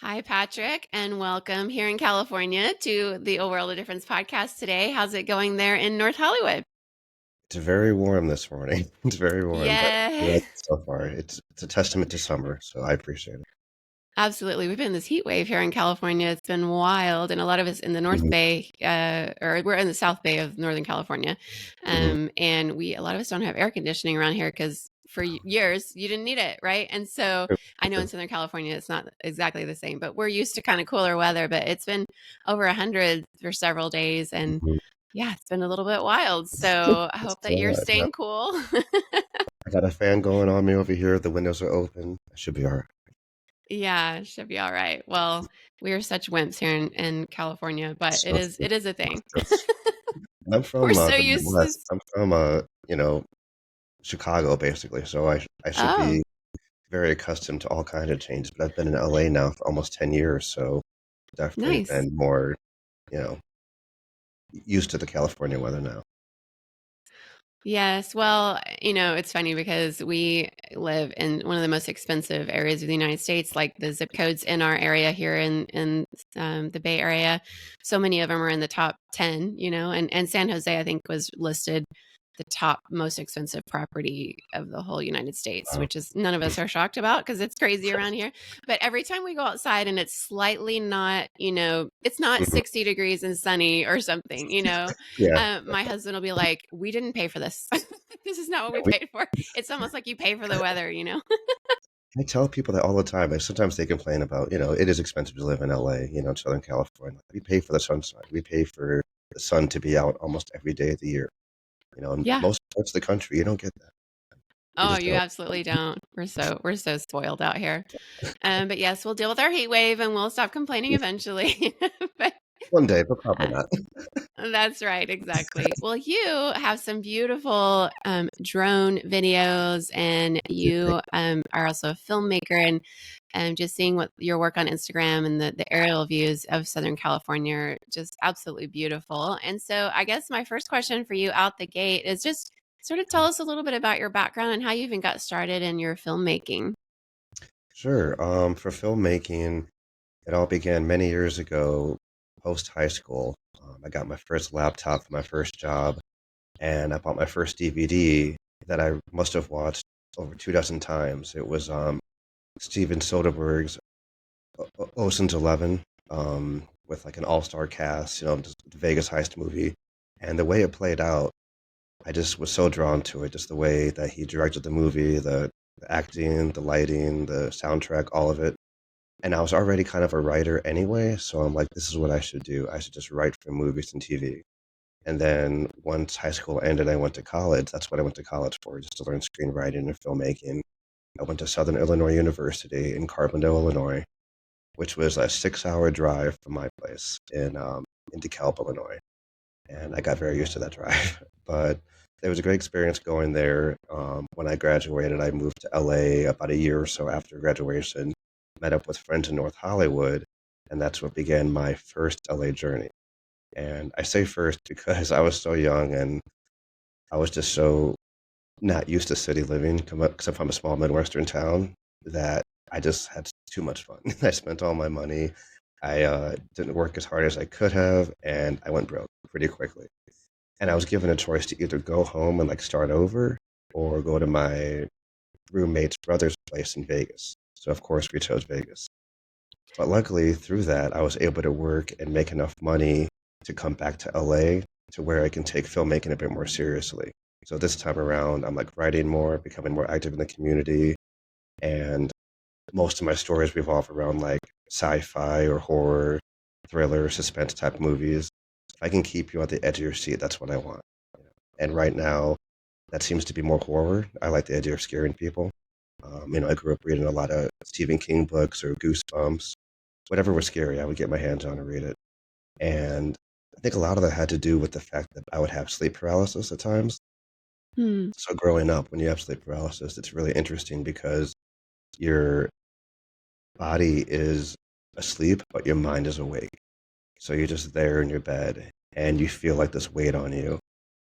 Hi, Patrick, and welcome here in California to the A World of Difference podcast today. How's it going there in North Hollywood? It's very warm this morning. It's very warm, but I Yeah, like it so far. It's a testament to summer, so I appreciate it. absolutely. We've been in this heat wave here in California. It's been wild, and a lot of us in the North Mhm, Bay, or we're in the South Bay of Northern California, mhm. and a lot of us don't have air conditioning around here because for years you didn't need it, right? And so I know in Southern California it's not exactly the same, but we're used to kind of cooler weather. But it's been over 100 for several days, and Mhm. yeah, it's been a little bit wild. So I It's hope that all you're right. Yeah. staying cool. I got a fan going on me over here. The windows are open. I should be all right. Yeah, it should be all right. Well, we are such wimps here in California, but So it is a thing. that's, I'm We're from so the used to. Midwest. I'm from Chicago basically. So I should Oh, be very accustomed to all kinds of changes. But I've been in LA now for almost 10 years, so definitely nice. been more, you know, used to the California weather now. Yes. Well, it's funny because we live in one of the most expensive areas of the United States. Like the zip codes in our area here in the Bay Area, so many of them are in the top 10. And San Jose, I think, was listed the top most expensive property of the whole United States, Uh, which is none of us are shocked about because it's crazy around here. But every time we go outside and it's slightly not, it's not mhm. 60 degrees and sunny or something, Yeah. my husband will be like, "We didn't pay for this. This is not what we We paid for." It's almost like you pay for the weather. I tell people that all the time. Like sometimes they complain about, it is expensive to live in LA, in Southern California. We pay for the sunshine. We pay for the sun to be out almost every day of the year. In Yeah. most parts of the country, you don't get that. You Oh, just you don't. absolutely don't. We're so spoiled out here. But yes, we'll deal with our heat wave and we'll stop complaining eventually. But One day, but probably uh, not. that's right, exactly. Well, you have some beautiful drone videos, and you are also a filmmaker. And just seeing what your work on Instagram and the aerial views of Southern California are just absolutely beautiful. And so, I guess my first question for you out the gate is just sort of tell us a little bit about your background and how you even got started in your filmmaking. Sure. For filmmaking, it all began many years ago, post high school. I got my first laptop for my first job, and I bought my first DVD that I must have watched over 2 dozen times. It was Steven Soderbergh's Ocean's 11, with like an all-star cast, just the Vegas heist movie. And the way it played out, I just was so drawn to it, just the way that he directed the movie, the acting, the lighting, the soundtrack, all of it. And I was already kind of a writer anyway, so I'm like, this is what I should do. I should just write for movies and TV. And then once high school ended, I went to college. That's what I went to college for, just to learn screenwriting and filmmaking. I went to Southern Illinois University in Carbondale, Illinois, which was a 6-hour drive from my place in DeKalb, Illinois. And I got very used to that drive. But it was a great experience going there. When I graduated, I moved to LA about a year or so after graduation, met up with friends in North Hollywood, and that's what began my first LA journey. And I say first because I was so young and I was just so not used to city living, because I'm from a small Midwestern town, that I just had too much fun. I spent all my money. I didn't work as hard as I could have, and I went broke pretty quickly. And I was given a choice to either go home and like start over or go to my roommate's brother's place in Vegas. So of course we chose Vegas. But luckily through that, I was able to work and make enough money to come back to LA to where I can take filmmaking a bit more seriously. So this time around, I'm like writing more, becoming more active in the community, and most of my stories revolve around like sci-fi or horror, thriller, suspense type movies. If I can keep you at the edge of your seat, that's what I want. And right now, that seems to be more horror. I like the idea of scaring people. I grew up reading a lot of Stephen King books or Goosebumps. Whatever was scary, I would get my hands on and read it. And I think a lot of that had to do with the fact that I would have sleep paralysis at times. Hmm. So growing up, when you have sleep paralysis, it's really interesting because your body is asleep, but your mind is awake. So you're just there in your bed and you feel like this weight on you.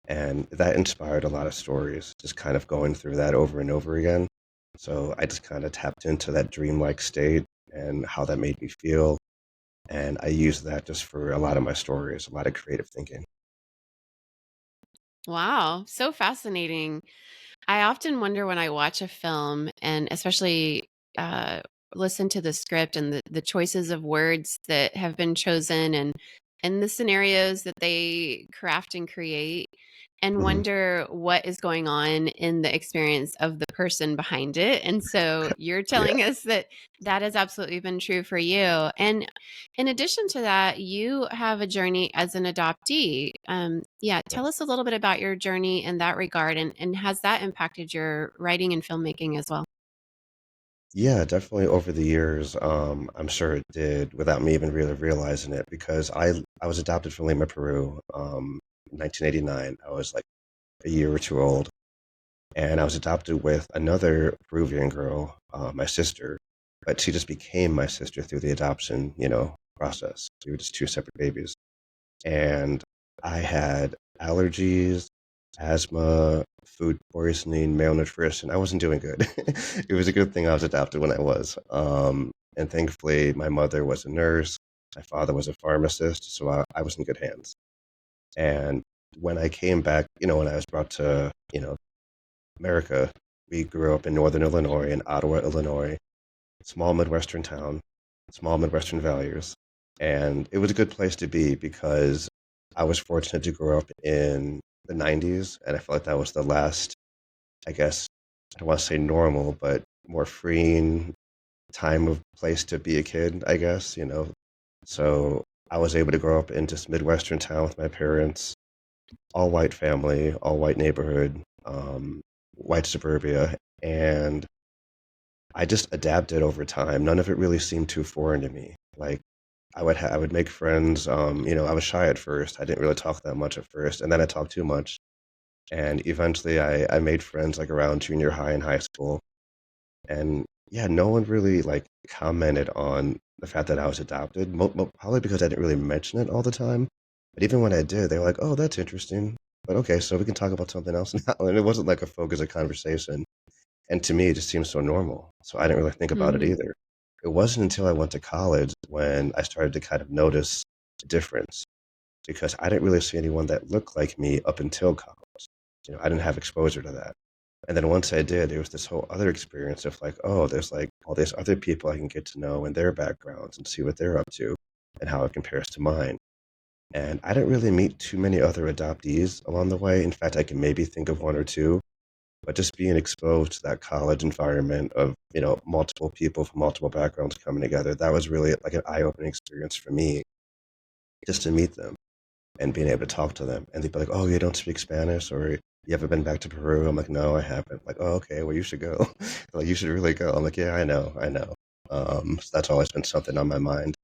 And that inspired a lot of stories, just kind of going through that over and over again. So I just kind of tapped into that dreamlike state and how that made me feel. And I use that just for a lot of my stories, a lot of creative thinking. Wow, so fascinating. I often wonder when I watch a film and especially uh, listen to the script and the choices of words that have been chosen and the scenarios that they craft and create and Hmm. wonder what is going on in the experience of the person behind it. And so you're Yeah. telling us that that has absolutely been true for you. And in addition to that, you have a journey as an adoptee. Yeah, tell us a little bit about your journey in that regard, and has that impacted your writing and filmmaking as well? Yeah, definitely over the years, I'm sure it did without me even really realizing it because I was adopted from Lima, Peru, in 1989. I was like a year or two old, and I was adopted with another Peruvian girl, my sister, but she just became my sister through the adoption, process. We were just two separate babies. And I had allergies, asthma, food poisoning, malnutrition. I wasn't doing good. It was a good thing I was adopted when I was. And thankfully, my mother was a nurse, my father was a pharmacist, so I was in good hands. And when I came back, when I was brought to, America, we grew up in Northern Illinois, in Ottawa, Illinois, small Midwestern town, small Midwestern values. And it was a good place to be because I was fortunate to grow up in the 90s. And I felt like that was the last, I guess, I don't want to say normal, but more freeing time of place to be a kid, I guess. So I was able to grow up in just Midwestern town with my parents, all white family, all white neighborhood, white suburbia. And I just adapted over time. None of it really seemed too foreign to me. Like I would make friends. I was shy at first. I didn't really talk that much at first, and then I talked too much. And eventually, I made friends like around junior high and high school. And yeah, no one really like commented on the fact that I was adopted. Probably because I didn't really mention it all the time. But even when I did, they were like, "Oh, that's interesting." But okay, so we can talk about something else now. And it wasn't like a focus of conversation. And to me, it just seems so normal. So I didn't really think about it Mhm. either. It wasn't until I went to college when I started to kind of notice the difference because I didn't really see anyone that looked like me up until college. I didn't have exposure to that. And then once I did, there was this whole other experience of like, oh, there's like all these other people I can get to know and their backgrounds and see what they're up to and how it compares to mine. And I didn't really meet too many other adoptees along the way. In fact, I can maybe think of one or two, but just being exposed to that college environment of multiple people from multiple backgrounds coming together, that was really like an eye-opening experience for me, just to meet them and being able to talk to them. And they'd be like, oh, you don't speak Spanish, or you ever been back to Peru? I'm like, no, I haven't. Like, oh, okay, well, you should go. Like, you should really go. I'm like, yeah, I know. So that's always been something on my mind.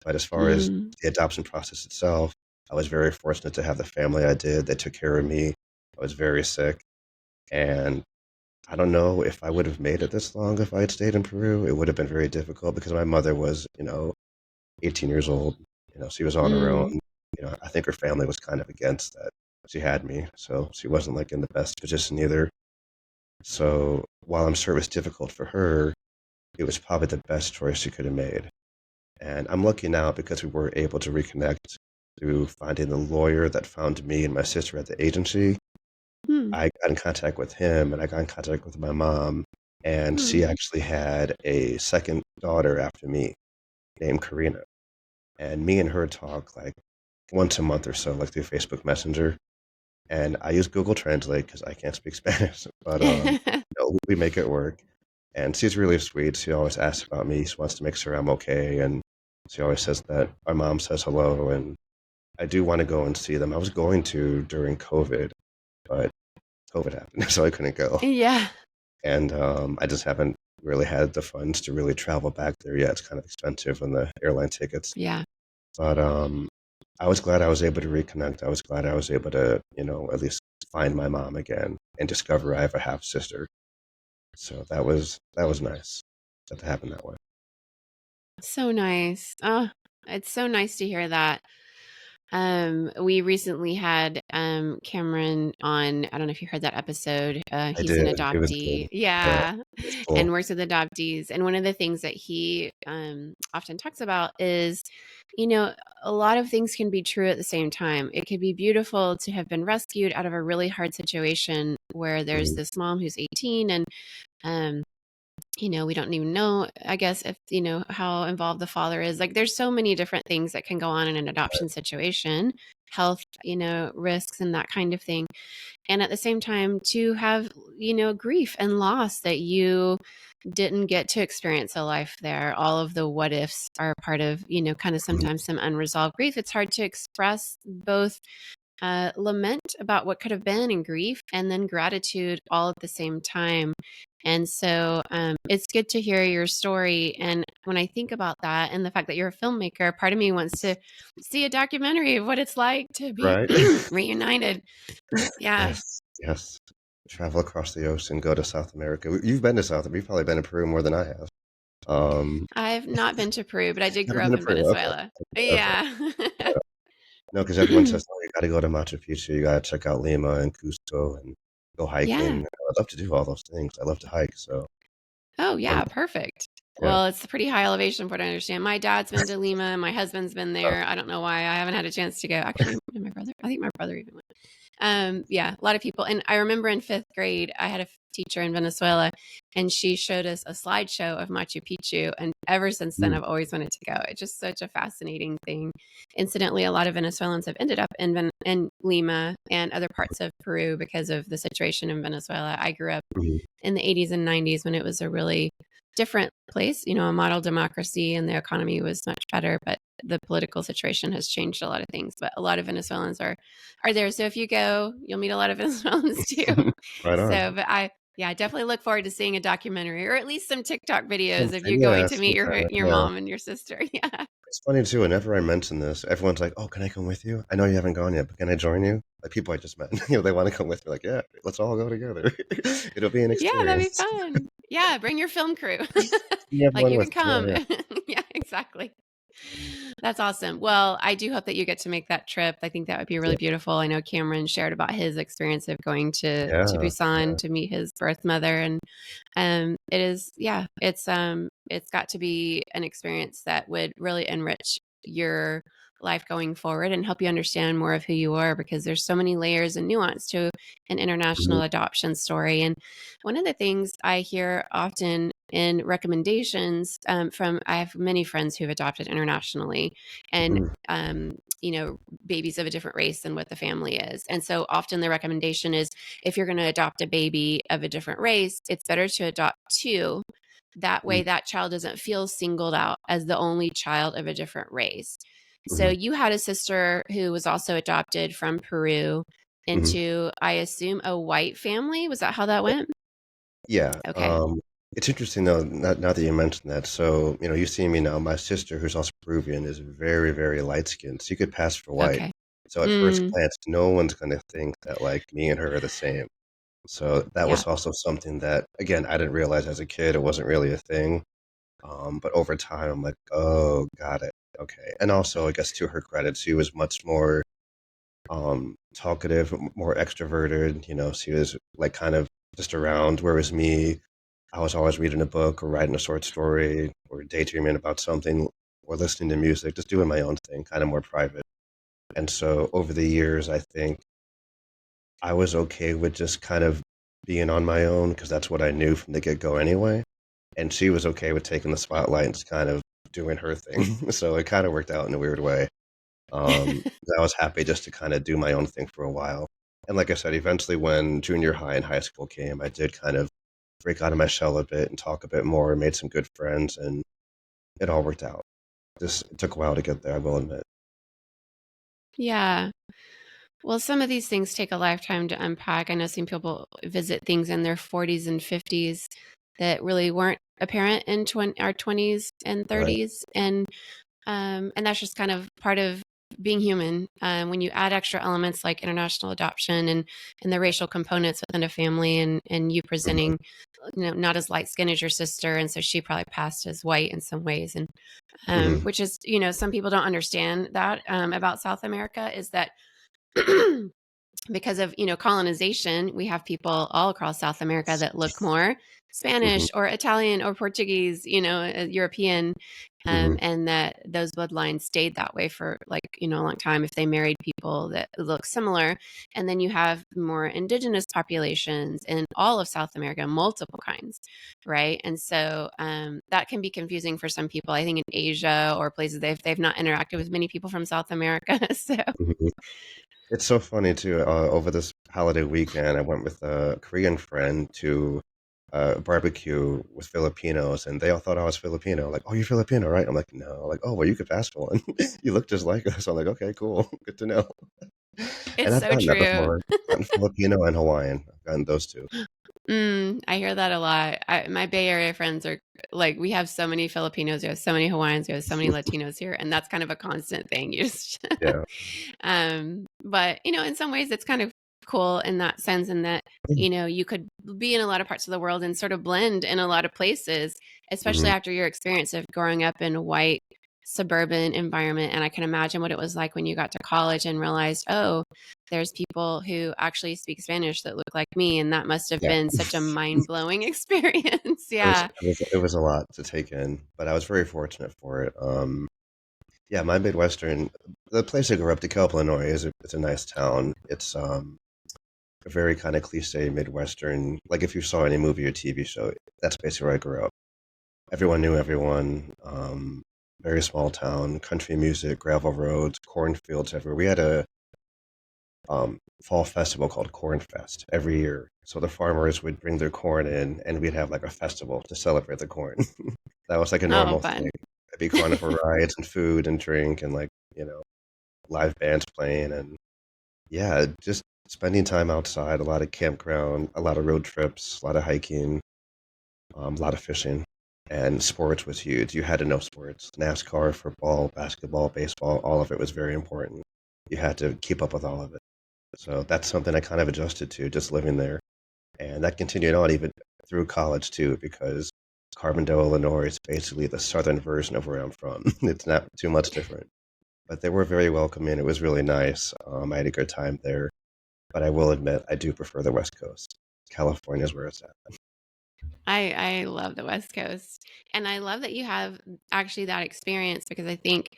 But as far as Mm. the adoption process itself, I was very fortunate to have the family I did. They took care of me. I was very sick, and I don't know if I would have made it this long if I had stayed in Peru. It would have been very difficult because my mother was, 18 years old. She was on her own. Mm. I think her family was kind of against that. She had me, so she wasn't like in the best position either. So while I'm sure it was difficult for her, it was probably the best choice she could have made. And I'm lucky now because we were able to reconnect through finding the lawyer that found me and my sister at the agency. Mm. I got in contact with him and I got in contact with my mom, and she Mm. actually had a second daughter after me named Karina. And me and her talk like once a month or so, like through Facebook Messenger. And I use Google Translate because I can't speak Spanish, but we make it work. And she's really sweet. She always asks about me. She wants to make sure I'm okay, and she always says that my mom says hello. And I do want to go and see them. I was going to during COVID, but COVID happened, so I couldn't go. Yeah. And I just haven't really had the funds to really travel back there yet. It's kind of expensive on the airline tickets. Yeah. But I was glad I was able to reconnect. I was glad I was able to, at least find my mom again and discover I have a half sister. So that was nice that happened that way. So nice. Oh, it's so nice to hear that. We recently had Cameron on. I don't know if you heard that episode. I He's an did. It was good. adoptee. Yeah, Yeah. it was And cool. works with adoptees. And one of the things that he often talks about is, you know, a lot of things can be true at the same time. It could be beautiful to have been rescued out of a really hard situation where there's Mhm. this mom who's 18 and um we don't even know, I guess, if, how involved the father is. Like, there's so many different things that can go on in an adoption situation, health, risks and that kind of thing. And at the same time, to have, grief and loss that you didn't get to experience a life there. All of the what ifs are part of, kind of Mhm. sometimes some unresolved grief. It's hard to express both lament about what could have been and grief, and then gratitude all at the same time. And so it's good to hear your story. And when I think about that and the fact that you're a filmmaker, part of me wants to see a documentary of what it's like to be Right? reunited. Yeah. Yes, yes. Travel across the ocean, go to South America. You've been to South America. You've probably been to Peru more than I have. Um, I've not been to Peru, but I did Never grow been up to in Peru. Okay. Venezuela. Okay. Yeah. Yeah. No, because everyone says, "Oh, you gotta go to Machu Picchu. You gotta check out Lima and Cusco and go hiking." Yeah. I'd love to do all those things. I love to hike, so Oh, one yeah, day. perfect. Yeah. Well, it's a pretty high elevation, from what I understand. My dad's been to Lima. My husband's been Oh, there. I don't know why I haven't had a chance to go. Actually, my brother. I think my brother even went. Yeah, a lot of people. And I remember in fifth grade, I had a teacher in Venezuela, and she showed us a slideshow of Machu Picchu. And ever since then, mm, I've always wanted to go. It's just such a fascinating thing. Incidentally, a lot of Venezuelans have ended up in Lima and other parts of Peru because of the situation in Venezuela. I grew up mhm, in the 80s and 90s when it was a really different place, a model democracy, and the economy was much better, but the political situation has changed a lot of things. But a lot of Venezuelans are there. So if you go, you'll meet a lot of Venezuelans too. right on. So, but I definitely look forward to seeing a documentary or at least some TikTok videos of you going Yeah, to meet sometime. your Yeah. mom and your sister. Yeah. It's funny too, whenever I mention this, everyone's like, "Oh, can I come with you? I know you haven't gone yet, but can I join you?" Like people I just met, they want to come with me. Like, yeah, let's all go together. It'll be an Yeah, that'd be experience. fun. Yeah, bring your film crew. See Like, everyone you with can you. come. Yeah, Yeah, exactly. yeah. That's awesome. Well, I do hope that you get to make that trip. I think that would be really Yeah, beautiful. I know Cameron shared about his experience of going to yeah, Busan yeah. to meet his birth mother, and it is, yeah, it's got to be an experience that would really enrich your life going forward and help you understand more of who you are, because there's so many layers and nuance to an Mhm, international adoption story. And one of the things I hear often in recommendations, from I have many friends who've adopted internationally, and mhm, babies of a different race than what the family is. And so often the recommendation is, if you're going to adopt a baby of a different race, it's better to adopt two. That mhm, way, that child doesn't feel singled out as the only child of a different race. So mhm, you had a sister who was also adopted from Peru mhm. into, I assume, a white family. Was that how that went? Yeah. Okay. It's interesting though, now that you mentioned that. So, you see me now, my sister, who's also Peruvian, is very, very light skinned. So you could pass for white. Okay. So at first Mm, glance, no one's going to think that like me and her are the same. So that yeah. was also something that, again, I didn't realize as a kid. It wasn't really a thing. But over time, I'm like, oh, got it. Okay. And also, I guess to her credit, she was much more talkative, more extroverted. She was like kind of just around. Whereas me, I was always reading a book or writing a short story or daydreaming about something or listening to music, just doing my own thing, kind of more private. And so over the years, I think I was okay with just kind of being on my own because that's what I knew from the get go anyway. And she was okay with taking the spotlight and just kind of doing her thing. So it kind of worked out in a weird way. I was happy just to kind of do my own thing for a while. And like I said, eventually when junior high and high school came, I did kind of break out of my shell a bit and talk a bit more, made some good friends, and it all worked out. Just it took a while to get there, I will admit. Yeah. Well, some of these things take a lifetime to unpack. I know some people visit things in their 40s and 50s that really weren't apparent in our 20s and Right. 30s, and that's just kind of part of being human. When you add extra elements like international adoption and the racial components within a family, and you Mhm. presenting, not as light skinned as your sister, and so she probably passed as white in some ways, and Mhm. which is, some people don't understand that about South America is that because of colonization, we have people all across South America that look more Mhm. Spanish or Italian or Portuguese, European, Mhm. and that those bloodlines stayed that way for a long time if they married people that look similar. And then you have more indigenous populations in all of South America, multiple kinds, right? And so that can be confusing for some people. I think in Asia or places they've not interacted with many people from South America, so. Mhm. It's so funny too. Over this holiday weekend, I went with a Korean friend to a barbecue with Filipinos, and they all thought I was Filipino. Like, "Oh, you're Filipino, right?" I'm like, "No." Like, "Oh, well, you could pass for one. You look just like us." I'm like, "Okay, cool, good to know." And It's I've so gotten that true. before. I've gotten Filipino and Hawaiian. I've gotten those two. I hear that a lot. My Bay Area friends are like, we have so many Filipinos, we have so many Hawaiians, we have so many Latinos here, and that's kind of a constant thing. You just, Yeah. but in some ways, it's kind of cool in that sense, in that you could be in a lot of parts of the world and sort of blend in a lot of places, especially Mhm. after your experience of growing up in a white suburban environment. And I can imagine what it was like when you got to college and realized, oh, there's people who actually speak Spanish that look like me. And that must have Yeah. been such a mind blowing experience. It was Yeah. it was it was a lot to take in, but I was very fortunate for it. Yeah, my Midwestern, the place I grew up, DeKalb, Illinois, it's a nice town. It's a very kind of cliche Midwestern. Like if you saw any movie or TV show, that's basically where I grew up. Everyone knew everyone. Very small town, country music, gravel roads, cornfields everywhere. We had a fall festival called Corn Fest every year. So the farmers would bring their corn in, and we'd have like a festival to celebrate the corn. That was like a Oh, normal fun. thing. There'd be carnival rides and food and drink and like, live bands playing and yeah, just spending time outside, a lot of campground, a lot of road trips, a lot of hiking, a lot of fishing. And sports was huge. You had to know sports. NASCAR, football, basketball, baseball, all of it was very important. You had to keep up with all of it. So that's something I kind of adjusted to just living there. And that continued on even through college too, because Carbondale, Illinois is basically the southern version of where I'm from. It's not too much different. But they were very welcoming. It was really nice. I had a good time there. But I will admit, I do prefer the West Coast. California is where it's at. I love the West Coast. And I love that you have actually that experience, because I think,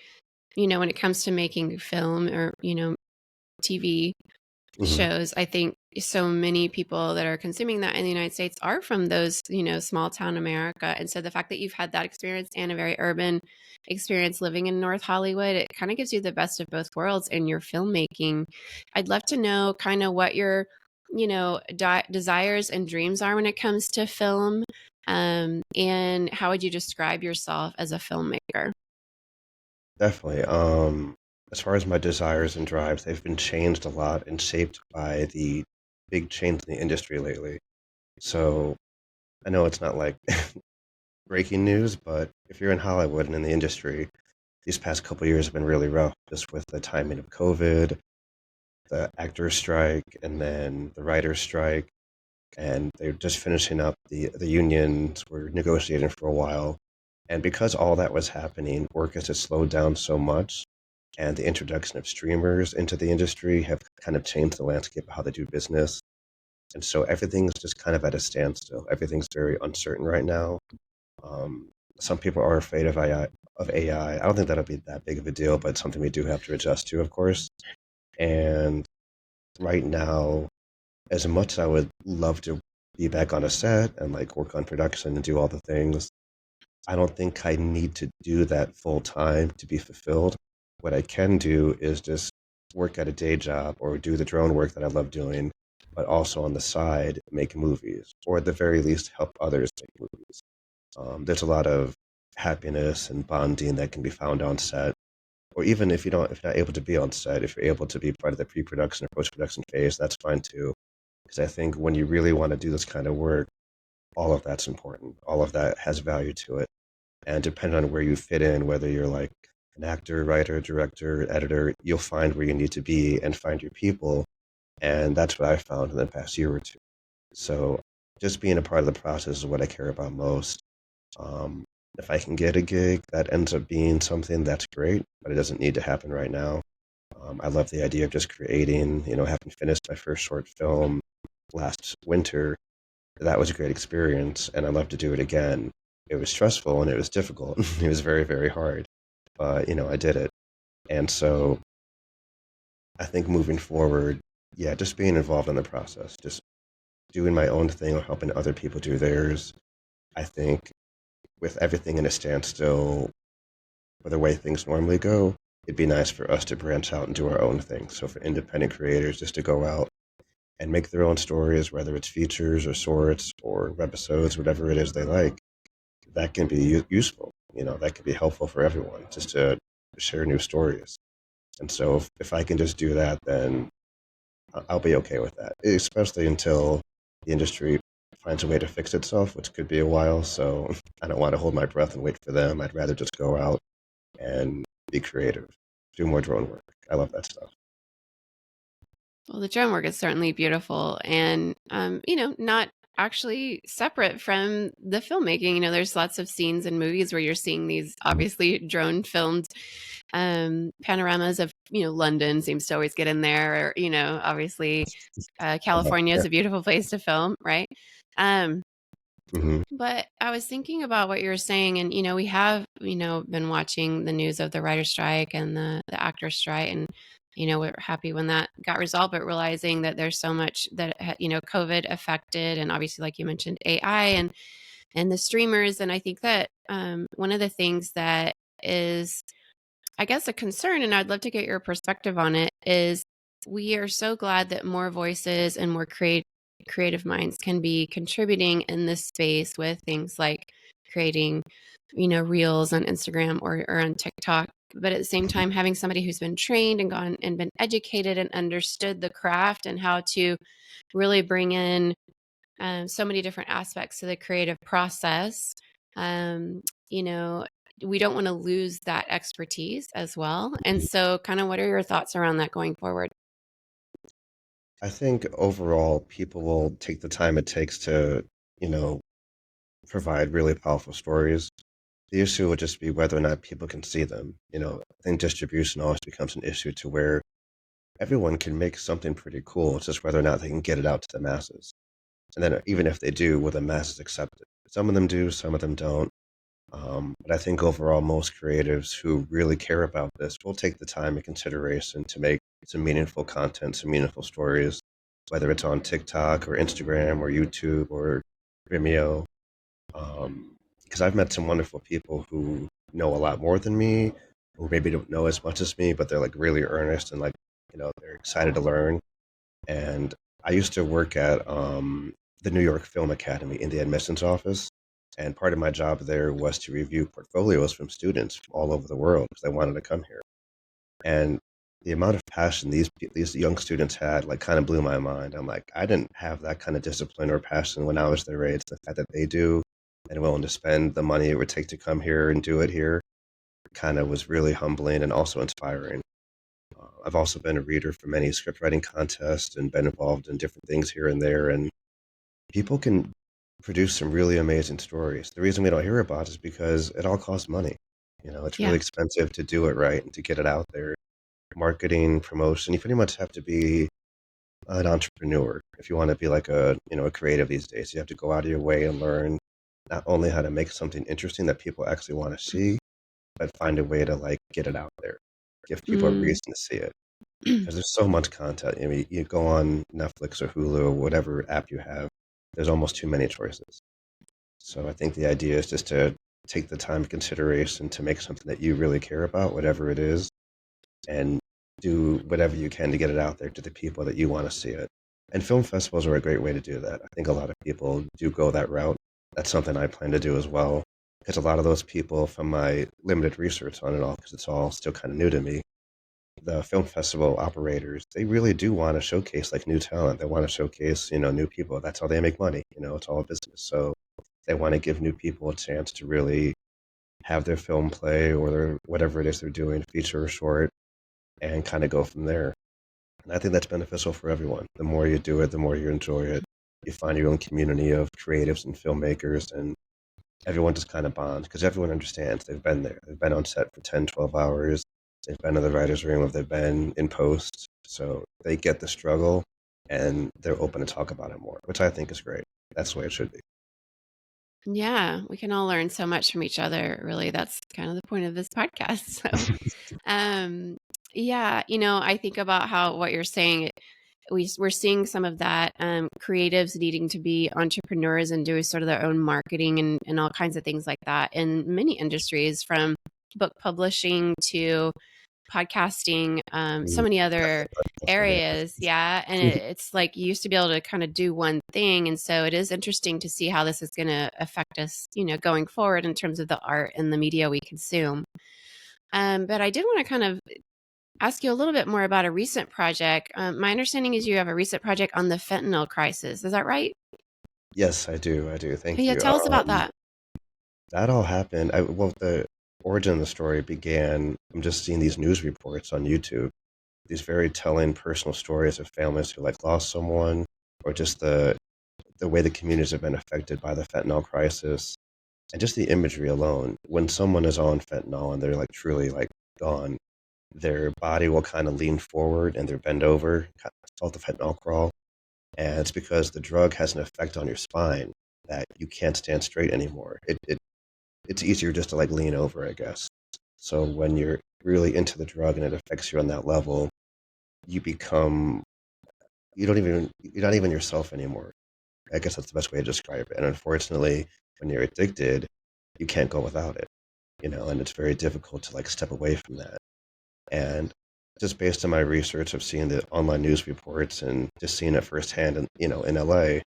when it comes to making film or, TV Hmm. shows, I think so many people that are consuming that in the United States are from those, small town America. And so the fact that you've had that experience and a very urban experience living in North Hollywood, it kind of gives you the best of both worlds in your filmmaking. I'd love to know kind of what your, desires and dreams are when it comes to film. And how would you describe yourself as a filmmaker? Definitely. As far as my desires and drives, they've been changed a lot and shaped by the big change in the industry lately. So I know it's not like breaking news, but if you're in Hollywood and in the industry, these past couple years have been really rough, just with the timing of COVID, the actors strike, and then the writers strike, and they're just finishing up the unions were negotiating for a while. And because all that was happening, work has just slowed down so much, and the introduction of streamers into the industry have kind of changed the landscape of how they do business. And so everything's just kind of at a standstill. Everything's very uncertain right now. Um, some people are afraid of AI. Of AI, I don't think that'll be that big of a deal, but it's something we do have to adjust to, of course. And right now, as much as I would love to be back on a set and like work on production and do all the things, I don't think I need to do that full time to be fulfilled. What I can do is just work at a day job or do the drone work that I love doing, but also on the side make movies, or at the very least help others make movies. There's a lot of happiness and bonding that can be found on set, or even if you're not able to be on set, if you're able to be part of the pre-production or post-production phase, that's fine too. Because I think when you really want to do this kind of work, all of that's important. All of that has value to it. And depending on where you fit in, whether you're like an actor, writer, director, editor, you'll find where you need to be and find your people. And that's what I found in the past year or two. So just being a part of the process is what I care about most. Um, if I can get a gig that ends up being something, that's great, but it doesn't need to happen right now. I love the idea of just creating, having finished my first short film last winter. That was a great experience, and I'd love to do it again. It was stressful and it was difficult. It was very, very hard, but, I did it. And so I think moving forward, yeah, just being involved in the process, just doing my own thing or helping other people do theirs. I think with everything in a standstill, for the way things normally go, it'd be nice for us to branch out and do our own thing. So for independent creators, just to go out and make their own stories, whether it's features or shorts or webisodes, whatever it is they like, that can be useful. That can be helpful for everyone just to share new stories. And so if I can just do that, then I'll be okay with that, especially until the industry finds a way to fix itself, which could be a while. So I don't want to hold my breath and wait for them. I'd rather just go out and be creative, do more drone work. I love that stuff. Well, the drone work is certainly beautiful and, not actually separate from the filmmaking. There's lots of scenes in movies where you're seeing these obviously drone filmed panoramas of, London seems to always get in there, or, obviously California Yeah. is a beautiful place to film, right? Um, hmm but I was thinking about what you were saying, and we have been watching the news of the writer strike and the actor strike, and we're happy when that got resolved, but realizing that there's so much that COVID affected, and obviously, like you mentioned, AI and the streamers, and I think that one of the things that is, I guess, a concern, and I'd love to get your perspective on it, is we are so glad that more voices and more creative minds can be contributing in this space with things like creating, reels on Instagram or on TikTok. But at the same time, having somebody who's been trained and gone and been educated and understood the craft and how to really bring in so many different aspects to the creative process. Um, you know, we don't want to lose that expertise as well. And so, kind of, what are your thoughts around that going forward? I think overall, people will take the time it takes to, you know, provide really powerful stories. The issue will just be whether or not people can see them. I think distribution always becomes an issue to where everyone can make something pretty cool. It's just whether or not they can get it out to the masses. And then even if they do, will the masses accept it? Some of them do, some of them don't. But I think overall, most creatives who really care about this will take the time and consideration to make some meaningful content, some meaningful stories, whether it's on TikTok or Instagram or YouTube or Vimeo. Because I've met some wonderful people who know a lot more than me, who maybe don't know as much as me, but they're like really earnest and like, they're excited to learn. And I used to work at the New York Film Academy in the admissions office. And part of my job there was to review portfolios from students from all over the world because they wanted to come here. And the amount of passion these young students had like kind of blew my mind. I'm like, I didn't have that kind of discipline or passion when I was their age. The fact that they do and willing to spend the money it would take to come here and do it here kind of was really humbling and also inspiring. I've also been a reader for many script writing contests and been involved in different things here and there. And people can produce some really amazing stories. The reason we don't hear about it is because it all costs money. It's really Yeah. expensive to do it right and to get it out there. Marketing, promotion, you pretty much have to be an entrepreneur if you want to be like a creative these days. You have to go out of your way and learn not only how to make something interesting that people actually want to see, but find a way to like get it out there, give people a Mm. reason to see it. Because there's so much content. You go on Netflix or Hulu or whatever app you have, there's almost too many choices. So I think the idea is just to take the time and consideration to make something that you really care about, whatever it is, and do whatever you can to get it out there to the people that you want to see it. And film festivals are a great way to do that. I think a lot of people do go that route. That's something I plan to do as well. Because a lot of those people, from my limited research on it all, because it's all still kind of new to me, the film festival operators, they really do want to showcase like new talent. They want to showcase, new people. That's how they make money. It's all a business. So they want to give new people a chance to really have their film play or whatever it is they're doing, feature or short, and kind of go from there. And I think that's beneficial for everyone. The more you do it, the more you enjoy it. You find your own community of creatives and filmmakers, and everyone just kind of bonds because everyone understands. They've been there. They've been on set for 10, 12 hours. They've been in the writer's room, or they've been in post. So they get the struggle and they're open to talk about it more, which I think is great. That's the way it should be. Yeah, we can all learn so much from each other. Really, that's kind of the point of this podcast. So, um, yeah, I think about how what you're saying. We're seeing some of that, creatives needing to be entrepreneurs and do sort of their own marketing and all kinds of things like that in many industries, from book publishing to podcasting, so many other Definitely. areas. Yeah. And it's like you used to be able to kind of do one thing. And so it is interesting to see how this is going to affect us, going forward in terms of the art and the media we consume. But I did want to kind of ask you a little bit more about a recent project. My understanding is you have a recent project on the fentanyl crisis. Is that right? Yes, I do. I do. Thank Yeah, you. tell us about that. That all happened. Well, the origin of the story began. I'm just seeing these news reports on YouTube, these very telling personal stories of families who like lost someone, or just the way the communities have been affected by the fentanyl crisis, and just the imagery alone. When someone is on fentanyl and they're like truly like gone, their body will kind of lean forward and they're bent over. It's called the fentanyl crawl, and it's because the drug has an effect on your spine that you can't stand straight anymore. It's easier just to like lean over, I guess. So when you're really into the drug and it affects you on that level, you become you're not even yourself anymore. I guess that's the best way to describe it. And unfortunately, when you're addicted, you can't go without it, and it's very difficult to like step away from that. And just based on my research of seeing the online news reports and just seeing it firsthand, in LA,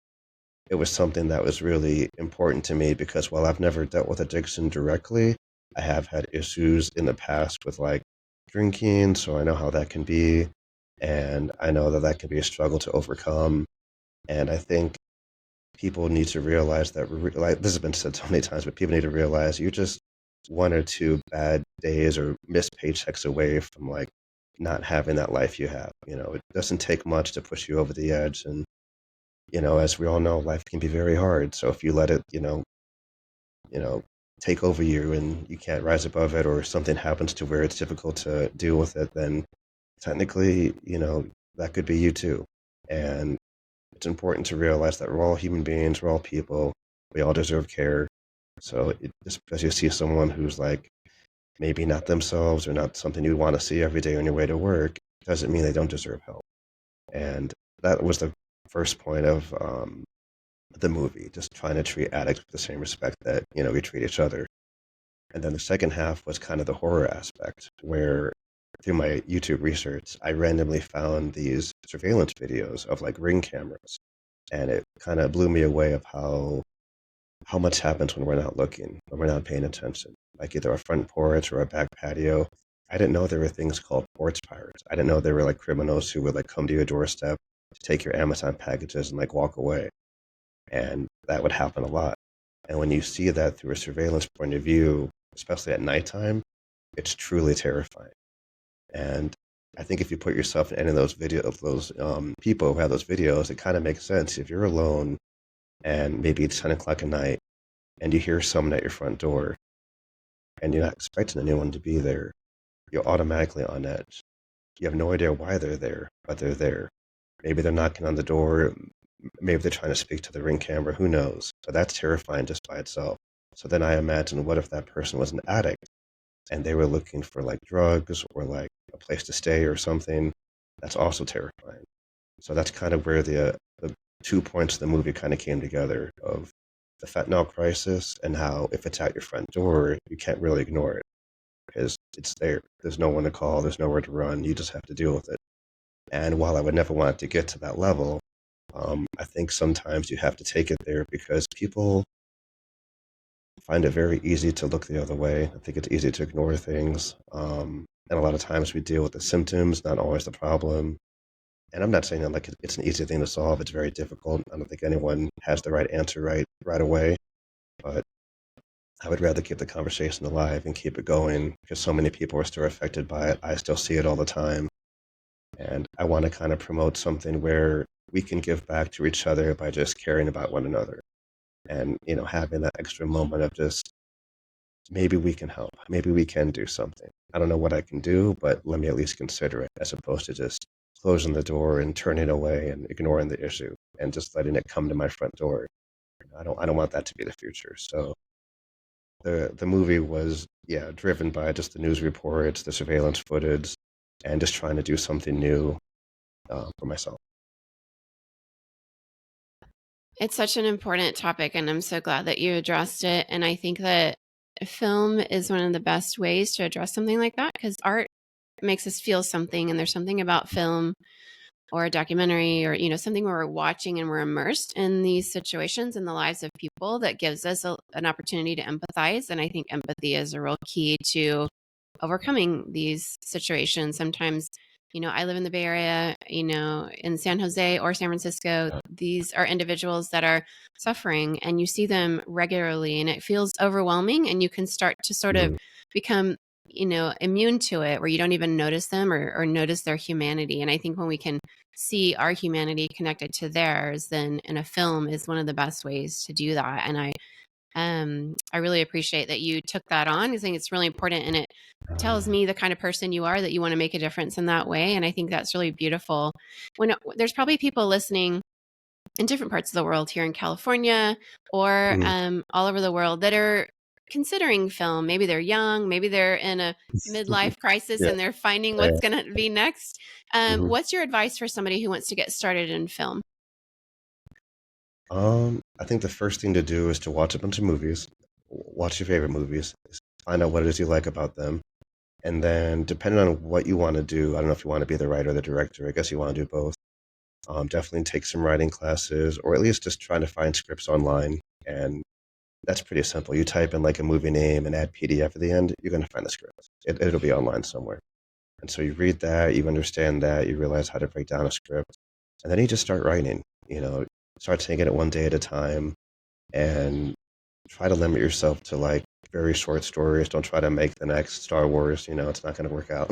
it was something that was really important to me because while I've never dealt with addiction directly, I have had issues in the past with like drinking, so I know how that can be, and I know that that can be a struggle to overcome. And I think people need to realize that, like this has been said so many times, but people need to realize you're just one or two bad days or missed paychecks away from like not having that life you have. It doesn't take much to push you over the edge, and as we all know, life can be very hard. So if you let it, you know, take over you and you can't rise above it, or something happens to where it's difficult to deal with it, then technically, that could be you too. And it's important to realize that we're all human beings, we're all people, we all deserve care. So just because you see someone who's like maybe not themselves or not something you want to see every day on your way to work, doesn't mean they don't deserve help. And that was the first point of the movie, just trying to treat addicts with the same respect that, we treat each other. And then the second half was kind of the horror aspect, where through my YouTube research, I randomly found these surveillance videos of like Ring cameras. And it kind of blew me away of how much happens when we're not looking, when we're not paying attention. Like either a front porch or a back patio. I didn't know there were things called porch pirates. I didn't know there were like criminals who would like come to your doorstep to take your Amazon packages and like walk away. And that would happen a lot. And when you see that through a surveillance point of view, especially at nighttime, it's truly terrifying. And I think if you put yourself in any of those people who have those videos, it kind of makes sense. If you're alone and maybe it's 10 o'clock at night and you hear someone at your front door and you're not expecting anyone to be there, you're automatically on edge. You have no idea why they're there, but they're there. Maybe they're knocking on the door. Maybe they're trying to speak to the Ring camera. Who knows? But that's terrifying just by itself. So then I imagine, what if that person was an addict and they were looking for like drugs or like a place to stay or something? That's also terrifying. So that's kind of where the 2 points of the movie kind of came together, of the fentanyl crisis and how if it's at your front door, you can't really ignore it because it's there. There's no one to call. There's nowhere to run. You just have to deal with it. And while I would never want it to get to that level, I think sometimes you have to take it there because people find it very easy to look the other way. I think it's easy to ignore things. And a lot of times we deal with the symptoms, not always the problem. And I'm not saying that like it's an easy thing to solve. It's very difficult. I don't think anyone has the right answer right away. But I would rather keep the conversation alive and keep it going because so many people are still affected by it. I still see it all the time. And I want to kind of promote something where we can give back to each other by just caring about one another and, having that extra moment of just maybe we can help. Maybe we can do something. I don't know what I can do, but let me at least consider it as opposed to just closing the door and turning away and ignoring the issue and just letting it come to my front door. I don't want that to be the future. So the movie was, yeah, driven by just the news reports, the surveillance footage, and just trying to do something new for myself. It's such an important topic, and I'm so glad that you addressed it. And I think that film is one of the best ways to address something like that because art makes us feel something, and there's something about film or a documentary or something where we're watching and we're immersed in these situations in the lives of people that gives us an opportunity to empathize. And I think empathy is a real key to overcoming these situations. Sometimes I live in the Bay Area, in San Jose or San Francisco. These are individuals that are suffering and you see them regularly and it feels overwhelming, and you can start to sort of Mhm. become immune to it, where you don't even notice them or notice their humanity. And I think when we can see our humanity connected to theirs, then in a film is one of the best ways to do that. And I really appreciate that you took that on. I think it's really important, and it tells me the kind of person you are, that you want to make a difference in that way. And I think that's really beautiful. When there's probably people listening in different parts of the world, here in California or Mhm. all over the world, that are considering film. Maybe they're young, maybe they're in a midlife crisis Yeah. and they're finding Yeah. what's going to be next. Mhm. What's your advice for somebody who wants to get started in film? I think the first thing to do is to watch a bunch of movies, watch your favorite movies, find out what it is you like about them, and then depending on what you want to do, I don't know if you want to be the writer or the director. I guess you want to do both. Definitely take some writing classes, or at least just trying to find scripts online. And that's pretty simple. You type in like a movie name and add PDF at the end, you're going to find the script. It'll be online somewhere. And so you read that, you understand that, you realize how to break down a script, and then you just start writing. Start taking it one day at a time, and try to limit yourself to like very short stories. Don't try to make the next Star Wars. It's not going to work out.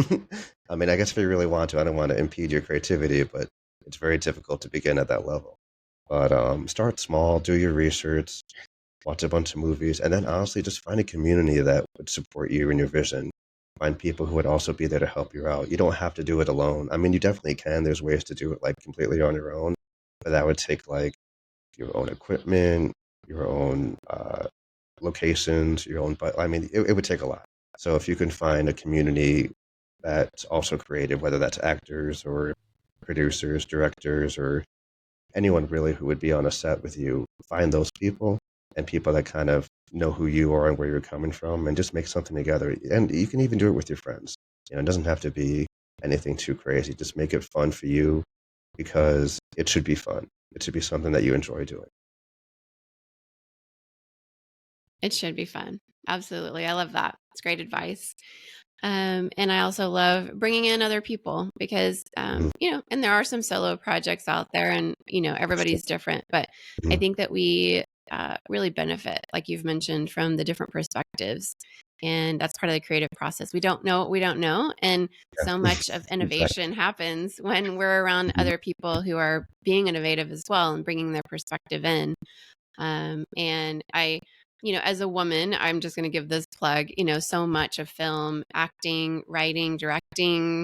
I mean, I guess if you really want to, I don't want to impede your creativity, but it's very difficult to begin at that level. But start small, do your research, watch a bunch of movies, and then honestly, just find a community that would support you and your vision. Find people who would also be there to help you out. You don't have to do it alone. I mean, you definitely can. There's ways to do it like completely on your own, but that would take like your own equipment, your own locations, your own. But I mean, it would take a lot. So if you can find a community that's also creative, whether that's actors or producers, directors, or anyone really who would be on a set with you, find those people and people that kind of know who you are and where you're coming from, and just make something together. And you can even do it with your friends. It doesn't have to be anything too crazy. Just make it fun for you because it should be fun. It should be something that you enjoy doing. It should be fun. Absolutely. I love that. It's great advice. And I also love bringing in other people because, Mhm. and there are some solo projects out there, and, everybody's different. But I Mhm. think that we really benefit, like you've mentioned, from the different perspectives. And that's part of the creative process. We don't know what we don't know. And so Yeah. much of Exactly. innovation happens when we're around Mhm. other people who are being innovative as well and bringing their perspective in. And as a woman, I'm just going to give this plug. So much of film, acting, writing, directing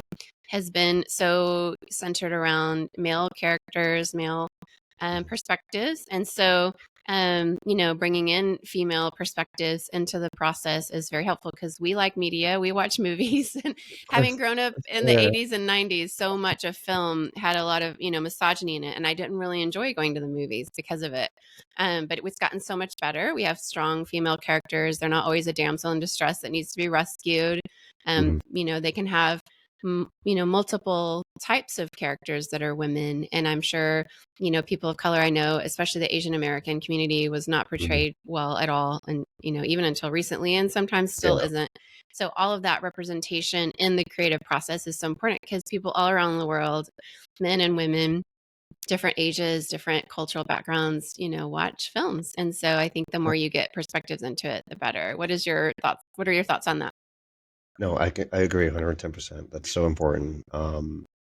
has been so centered around male characters, male perspectives. And so, bringing in female perspectives into the process is very helpful because we like media, we watch movies, and Of having course. grown up in the Yeah. 80s and 90s, so much of film had a lot of, misogyny in it. And I didn't really enjoy going to the movies because of it. But it's gotten so much better. We have strong female characters. They're not always a damsel in distress that needs to be rescued. Mhm. They can have multiple types of characters that are women. And I'm sure, people of color, I know, especially the Asian American community, was not Mhm. portrayed well at all. And, even until recently, and sometimes still Yeah. isn't. So all of that representation in the creative process is so important because people all around the world, men and women, different ages, different cultural backgrounds, watch films. And so I think the more you get perspectives into it, the better. What is your thoughts? What are your thoughts on that? No, I agree 110%. That's so important.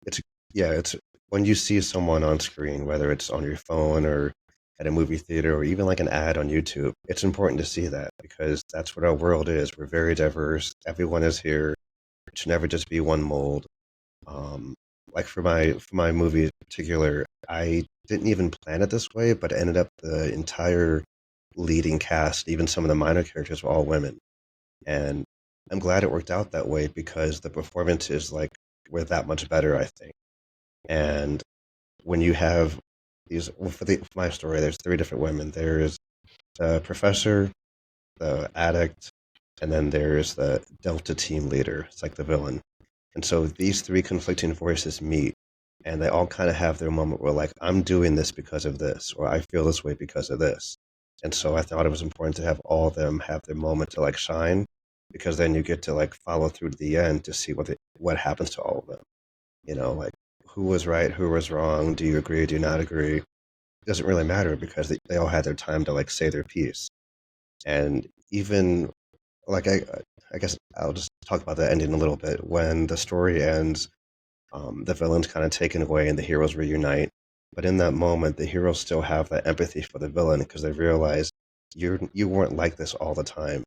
It's yeah, it's when you see someone on screen, whether it's on your phone or at a movie theater or even like an ad on YouTube, it's important to see that because that's what our world is. We're very diverse. Everyone is here. It should never just be one mold. Um, like for my movie in particular, I didn't even plan it this way, but it ended up the entire leading cast, even some of the minor characters, were all women. And I'm glad it worked out that way because the performances like were that much better, I think. And when you have these, well, for my story, there's three different women. There's the professor, the addict, and then there's the Delta team leader. It's like the villain. And so these three conflicting voices meet, and they all kind of have their moment where, like, I'm doing this because of this, or I feel this way because of this. And so I thought it was important to have all of them have their moment to like shine, because then you get to like follow through to the end to see what happens to all of them. Like who was right, who was wrong. Do you agree? Do you not agree? It doesn't really matter because they all had their time to like say their piece. And even like I guess I'll just talk about the ending a little bit. When the story ends, the villain's kind of taken away and the heroes reunite. But in that moment, the heroes still have that empathy for the villain because they realize you weren't like this all the time.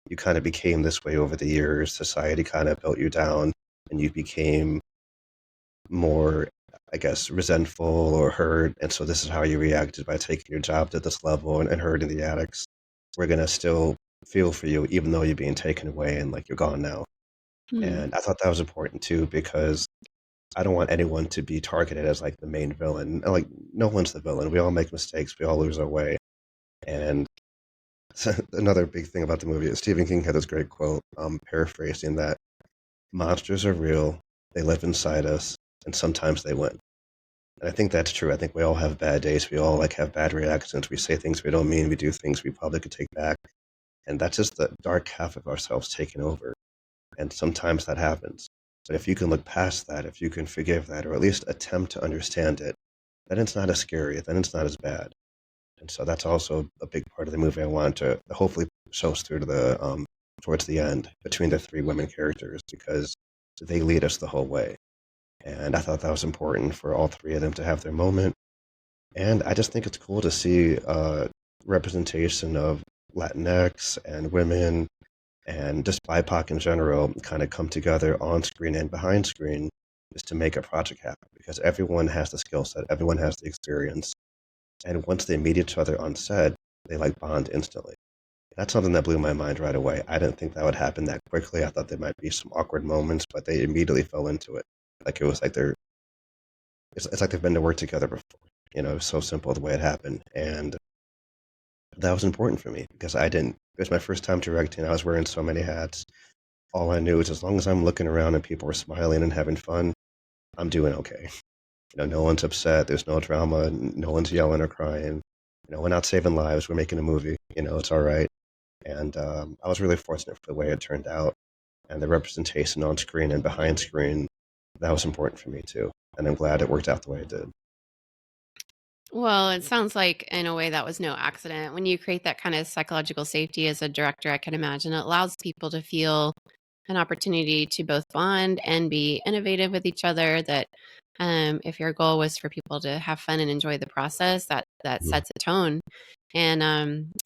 You kind of became this way over the years. Society kind of built you down, and you became more, I guess, resentful or hurt. And so this is how you reacted by taking your job to this level and hurting the addicts. We're gonna still feel for you, even though you're being taken away and like you're gone now. Hmm. And I thought that was important too because I don't want anyone to be targeted as like the main villain. Like no one's the villain. We all make mistakes. We all lose our way. And another big thing about the movie is Stephen King had this great quote, paraphrasing that monsters are real. They live inside us, and sometimes they win. And I think that's true. I think we all have bad days. We all like have bad reactions. We say things we don't mean. We do things we probably could take back. And that's just the dark half of ourselves taking over. And sometimes that happens. But if you can look past that, if you can forgive that, or at least attempt to understand it, then it's not as scary, then it's not as bad. And so that's also a big part of the movie I wanted to hopefully shows through to the towards the end between the three women characters because they lead us the whole way. And I thought that was important for all three of them to have their moment. And I just think it's cool to see representation of Latinx and women and just BIPOC in general kind of come together on screen and behind screen is to make a project happen because everyone has the skill set, everyone has the experience, and once they meet each other on set, they like bond instantly. That's something that blew my mind right away. I didn't think that would happen that quickly. I thought there might be some awkward moments, but they immediately fell into it. Like it was like it's like they've been to work together before. It was so simple the way it happened, and that was important for me because I didn't. It was my first time directing. I was wearing so many hats. All I knew is as long as I'm looking around and people are smiling and having fun, I'm doing okay. No one's upset. There's no drama. No one's yelling or crying. We're not saving lives. We're making a movie. It's all right. And I was really fortunate for the way it turned out. And the representation on screen and behind screen, that was important for me too. And I'm glad it worked out the way it did. Well, it sounds like in a way that was no accident. When you create that kind of psychological safety as a director, I can imagine it allows people to feel an opportunity to both bond and be innovative with each other. That if your goal was for people to have fun and enjoy the process, that Mm. sets a tone. And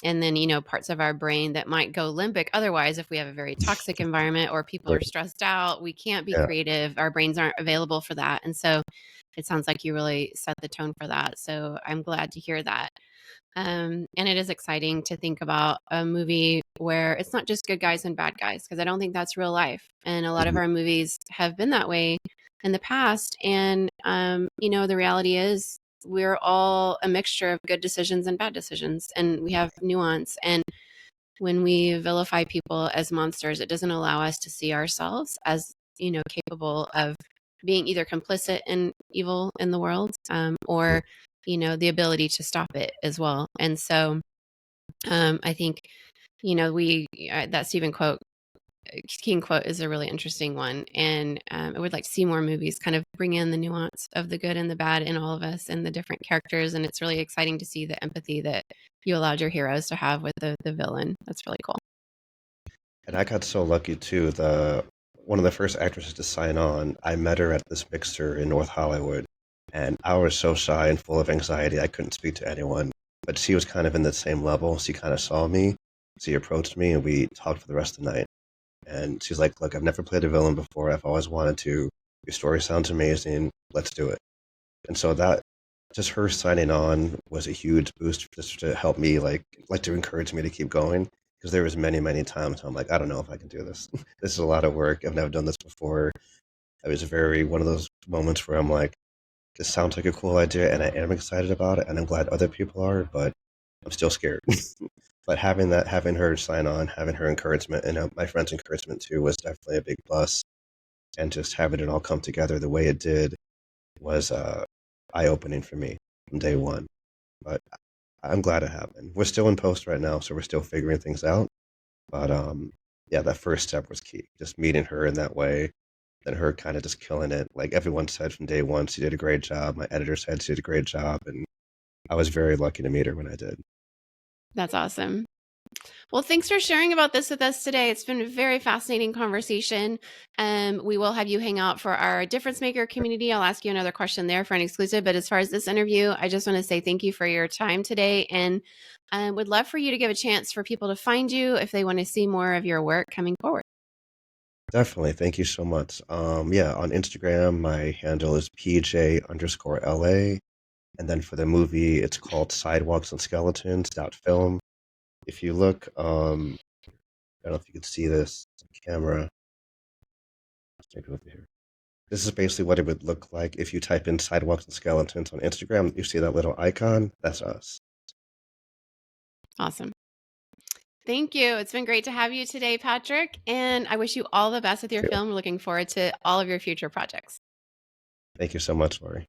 then parts of our brain that might go limbic otherwise if we have a very toxic environment or people are Right. stressed out, we can't be Yeah. creative. Our brains aren't available for that. And so it sounds like you really set the tone for that. So I'm glad to hear that. And it is exciting to think about a movie where it's not just good guys and bad guys, because I don't think that's real life. And a lot of Mhm. our movies have been that way in the past. And, the reality is we're all a mixture of good decisions and bad decisions, and we have nuance. And when we vilify people as monsters, it doesn't allow us to see ourselves as, capable of being either complicit in evil in the world, Mhm. or, the ability to stop it as well. And so I think, that Stephen quote King quote is a really interesting one. And I would like to see more movies kind of bring in the nuance of the good and the bad in all of us and the different characters. And it's really exciting to see the empathy that you allowed your heroes to have with the villain. That's really cool. And I got so lucky too. The one of the first actresses to sign on, I met her at this mixer in North Hollywood, and I was so shy and full of anxiety I couldn't speak to anyone. But she was kind of in the same level. She kind of saw me. She approached me, and we talked for the rest of the night. And she's like, "Look, I've never played a villain before. I've always wanted to. Your story sounds amazing. Let's do it." And so that just her signing on was a huge boost just to help me like to encourage me to keep going, because there was many times I'm like, I don't know if I can do this. This is a lot of work. I've never done this before. It was very one of those moments where I'm like, this sounds like a cool idea and I am excited about it and I'm glad other people are, but I'm still scared. But having her sign on, having her encouragement, and my friend's encouragement too, was definitely a big plus. And just having it all come together the way it did was eye-opening for me from day one. But I'm glad it happened. We're still in post right now, so we're still figuring things out. But yeah, that first step was key. Just meeting her in that way, then her kind of just killing it. Like everyone said from day one, she did a great job. My editor said she did a great job, and I was very lucky to meet her when I did. That's awesome. Well, thanks for sharing about this with us today. It's been a very fascinating conversation. We will have you hang out for our Difference Maker community. I'll ask you another question there for an exclusive. But as far as this interview, I just want to say thank you for your time today, and would love for you to give a chance for people to find you if they want to see more of your work coming forward. Definitely. Thank you so much. Yeah, on Instagram, my handle is PJ_LA. And then for the movie, it's called Sidewalks and Skeletons film. If you look, I don't know if you can see this on camera. Maybe over here. This is basically what it would look like if you type in Sidewalks and Skeletons on Instagram. You see that little icon? That's us. Awesome. Thank you. It's been great to have you today, Patrick. And I wish you all the best with your Thank you. film. We're looking forward to all of your future projects. Thank you so much, Lori.